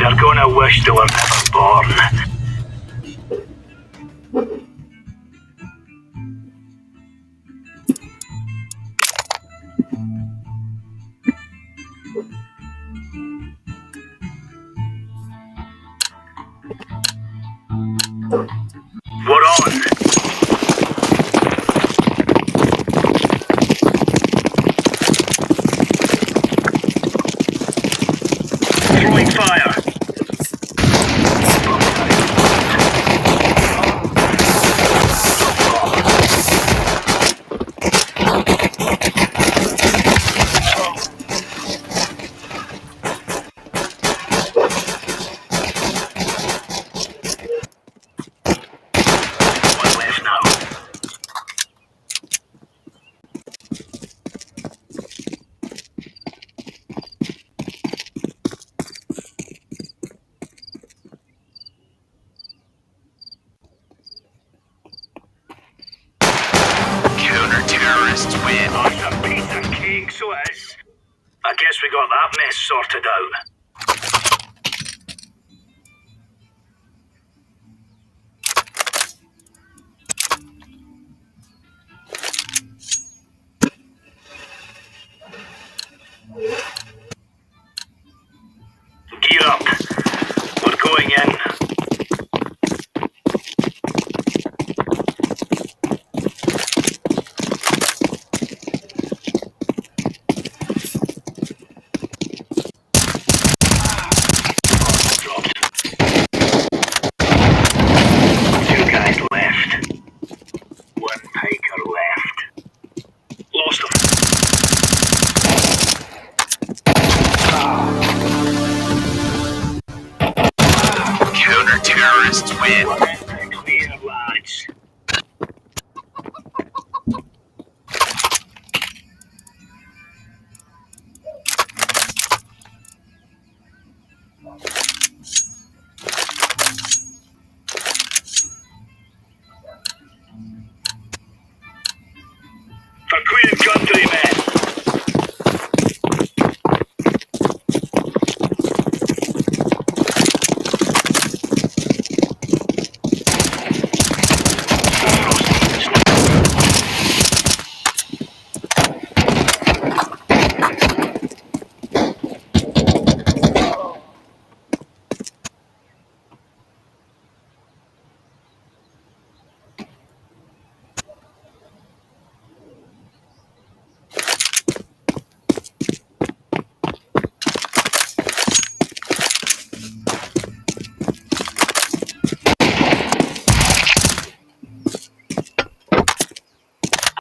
They're gonna wish they were never born. We're on. Throwing fire. One left now. Counter-terrorists win. Oh, it's a piece of cake, so it is. I guess we got that mess sorted out. Gear up. We're going in. Dropped. Two guys left. One piker left. Lost him. Counter-terrorists win. We're in the clear, lads. For Queen Country, men.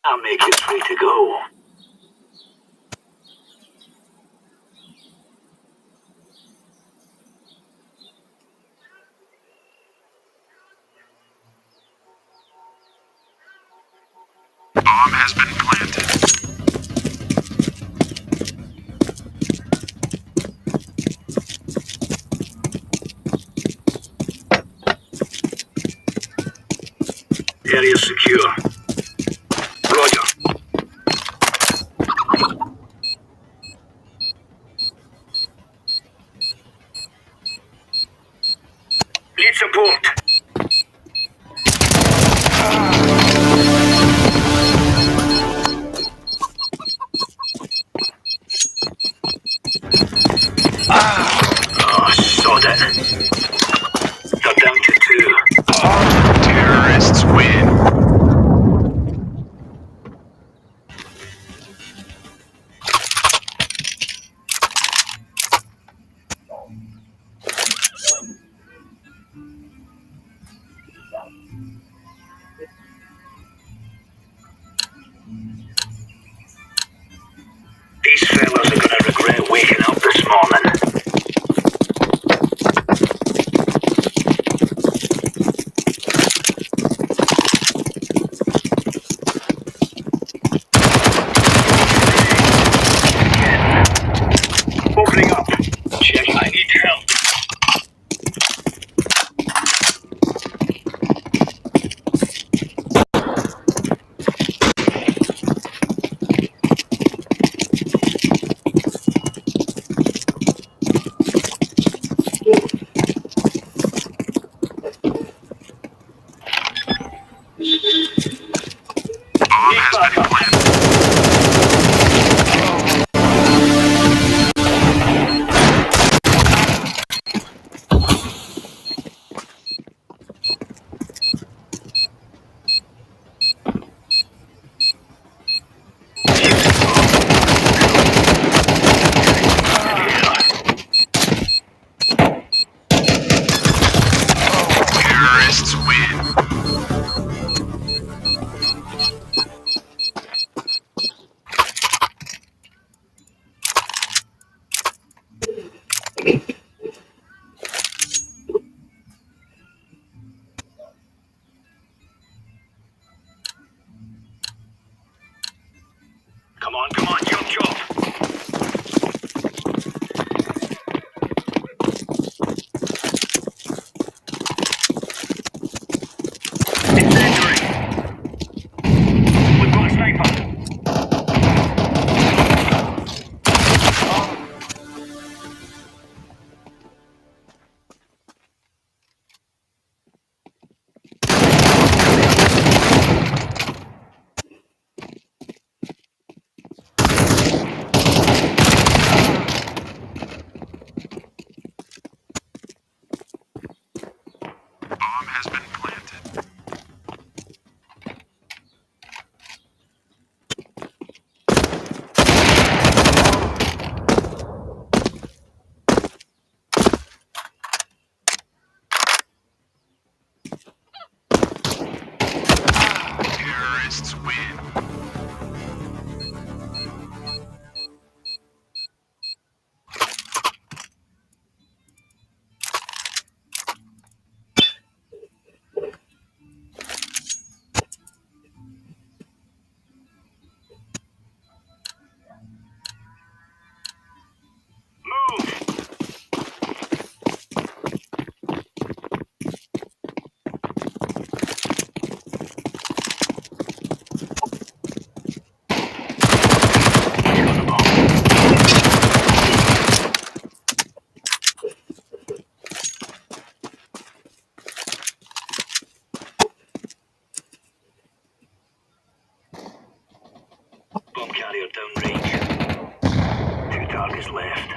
I'll make it free to go. Bomb has been planted. Area secure. Roger. Need support. Oh, sod it. They're down to two. Terrorists win. These fellas are gonna regret waking up this morning. Terrorists win. Move! Bomb carrier downrange. 2 targets left.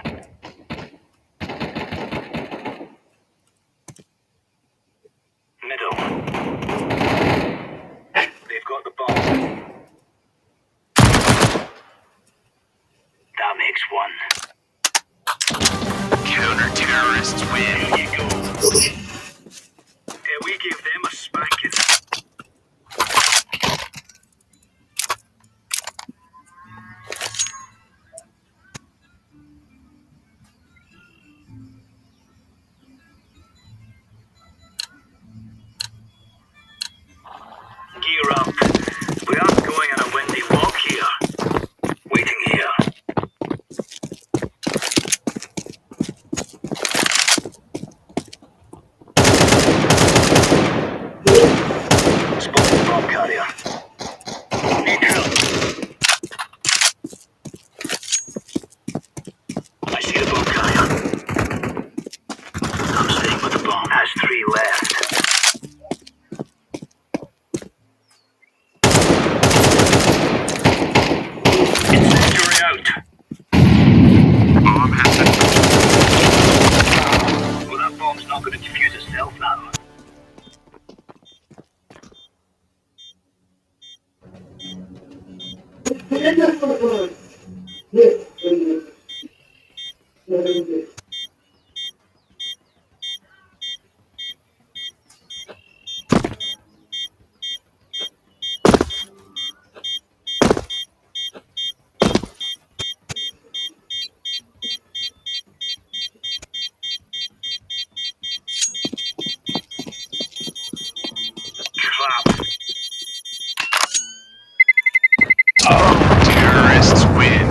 Middle. They've got the bomb. That makes one. Counter-terrorists win. There you go. We gave them a spanking. Gear up. We aren't going on a windy walk here. Waiting here. Spotted bomb carrier. Neutral. I see the bomb carrier. I'm staying with the bomb. Has 3 left. Incendiary out. Bomb has been Well, that bomb's not going to defuse itself now. Crap. terrorists win.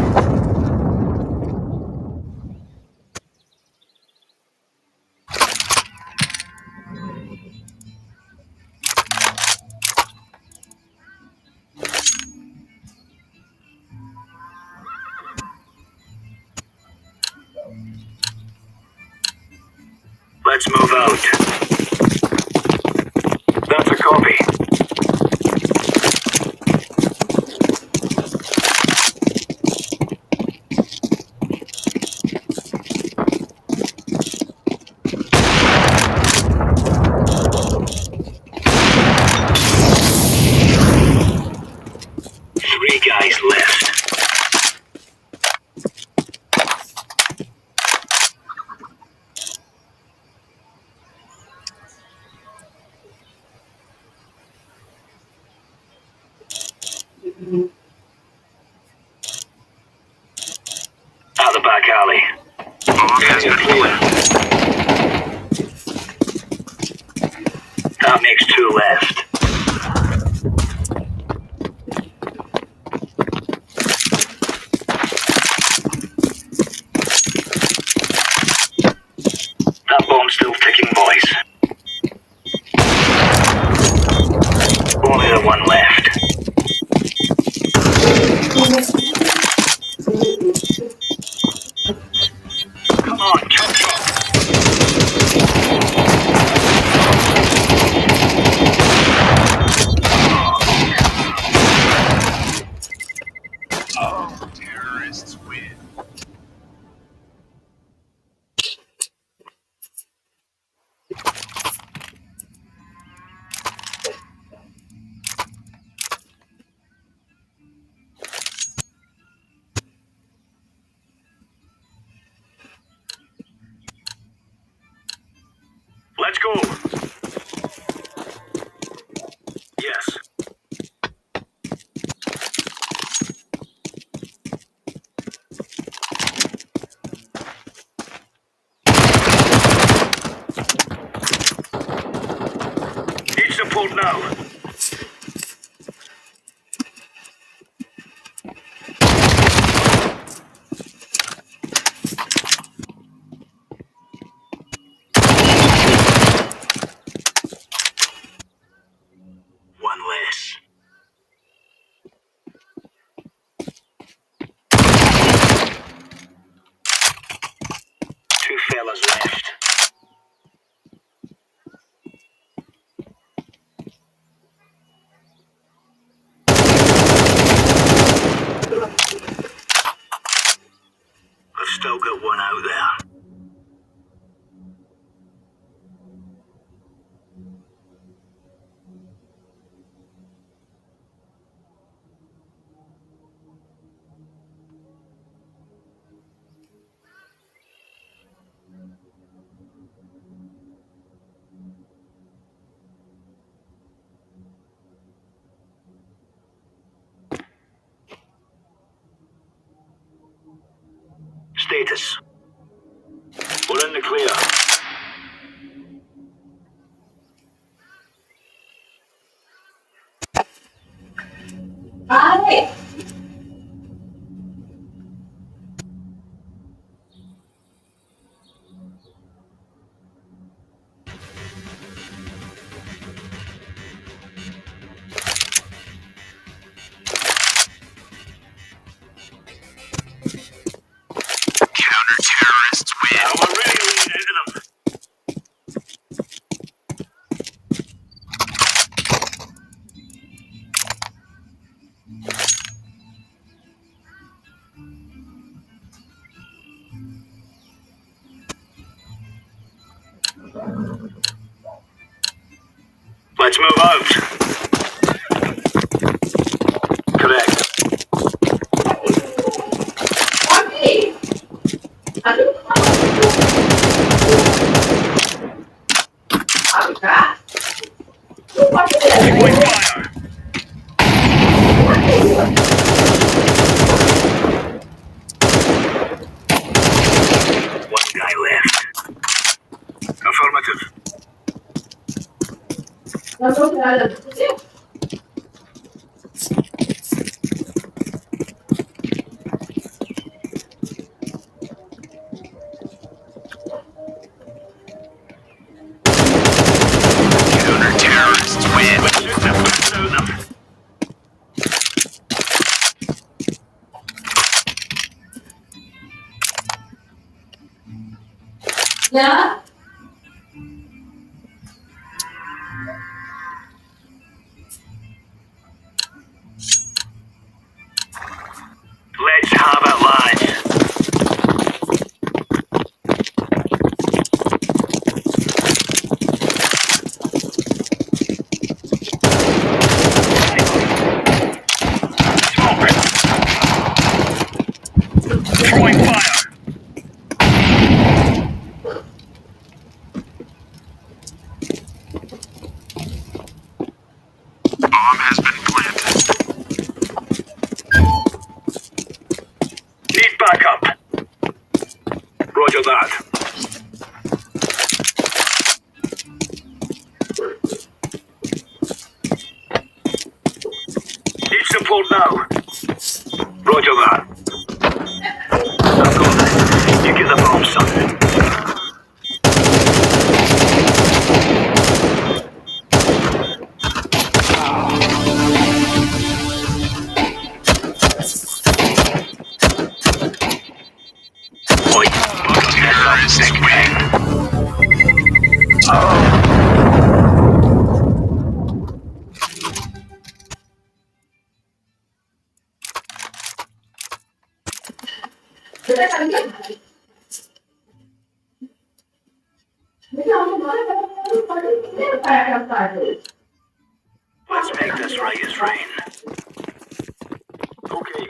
Let's move out. That's a copy. Three guys left. Out the back alley. Bomb has been planted. That makes 2 left. That bomb's still ticking, boys. Only the 1 left. Come on, catch up. Terrorists win. Let's go. support now. One less. Two fellas left. I've still got one out there. Status. We're in the clear. Hi. Counter-terrorists win. Now we're really leaning into them. Let's move out. Correct. Okay. Aduh. Angkat. Lupa tidak. Throwing fire. One guy left. Affirmative. Langsung tidak ada. Counter-terrorists win. Let's shoot them. Let's shoot them. Ya. Let's have it, lads. Throwing fire. Bomb has been planted. Need backup. Roger that. Need support now. Roger that. I've got it. You get the bomb, son. Oi, Terrorists win. Kita kan dia. Ini orang mana? Ini kayak tadi. Let's make this right as rain. Okay.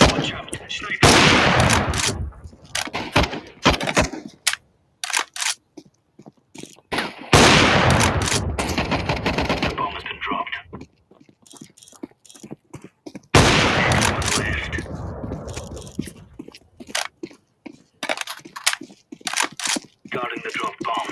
Watch out, sniper. Discarding the drop bomb.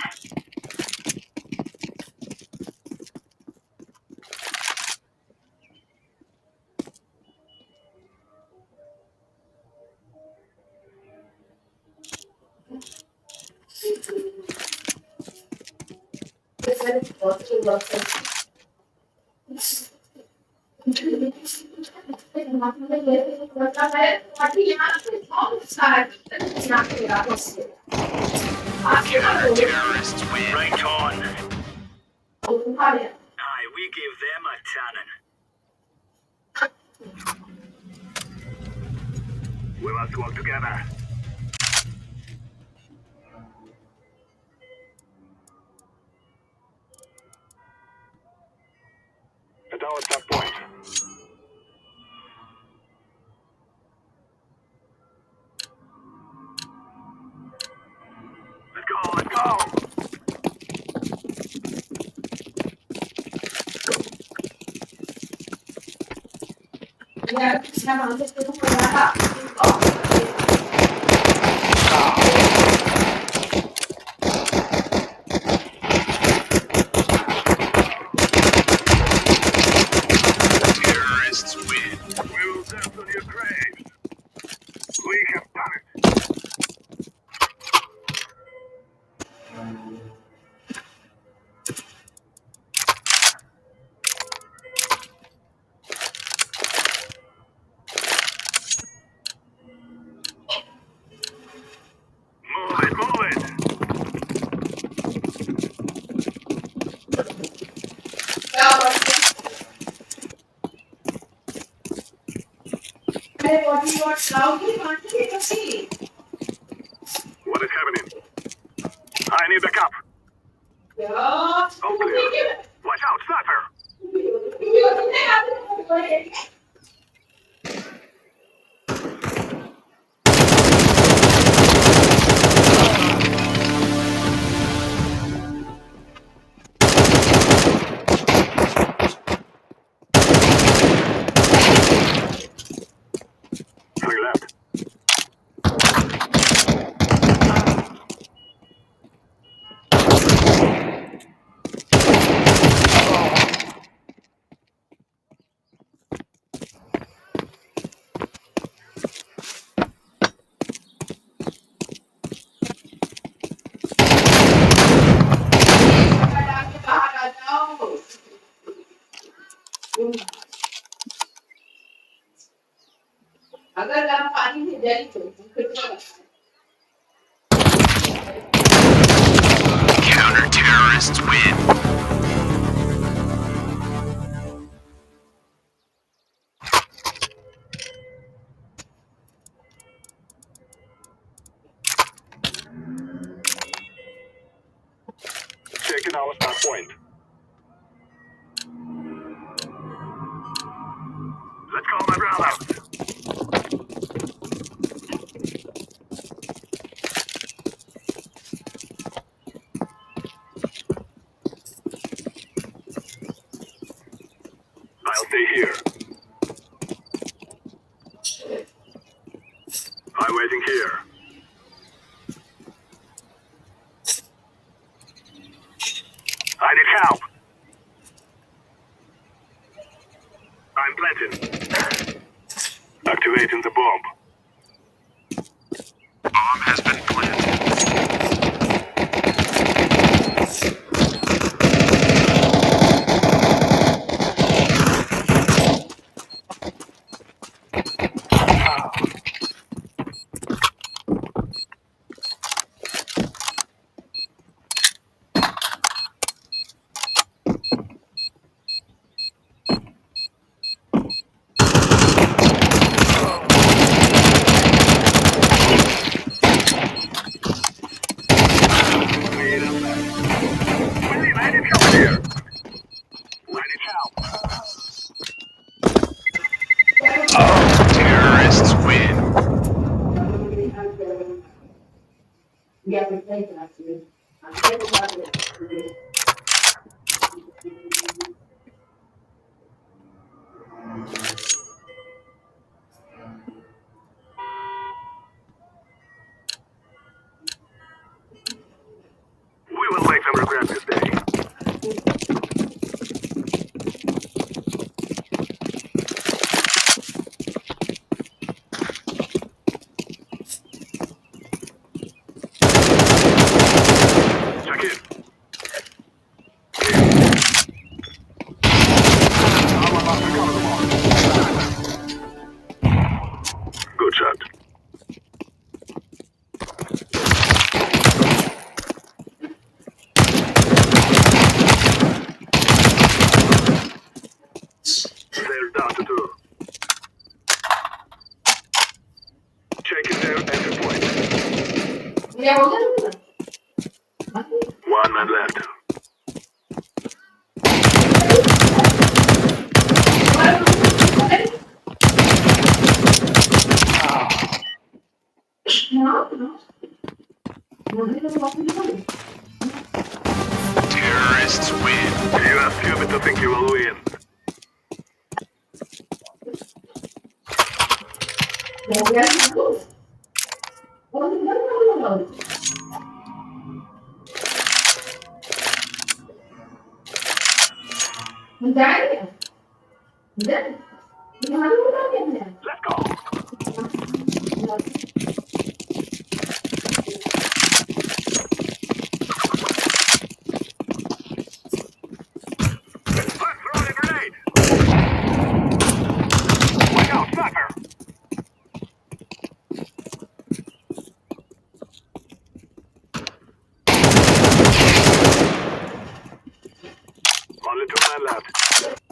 Counter-terrorists win. Right on. Aye, we gave them a tannin'. We must work together. At our top point. Let's go, let's go! Terrorists win. We will dance on your graves. We have done it. Move it, move it. What is happening? I need backup. All clear. Watch out, sniper! Three left. अगर आप पानी में जाए तो Counter-terrorists win. Taking our start point. Let's go, my brother. I'll stay here. I'm waiting here. I need help. I'm planting. Activating the bomb. Bomb has been planted. William, I need help here. I need help. Terrorists win. या फिर नहीं करना चाहिए अंदर की बात है practice day. Check in. Good shot. They're down to 2. Check in their entry point. Yeah, well, One man left. no, no. No, no, no. Terrorists win. You are stupid to think you will win. Yeah, we are close. Oh, no. Dai, dai. Non avevo niente. Let's go. Let's throw a grenade. Wake out, sniper. Only 2 men left.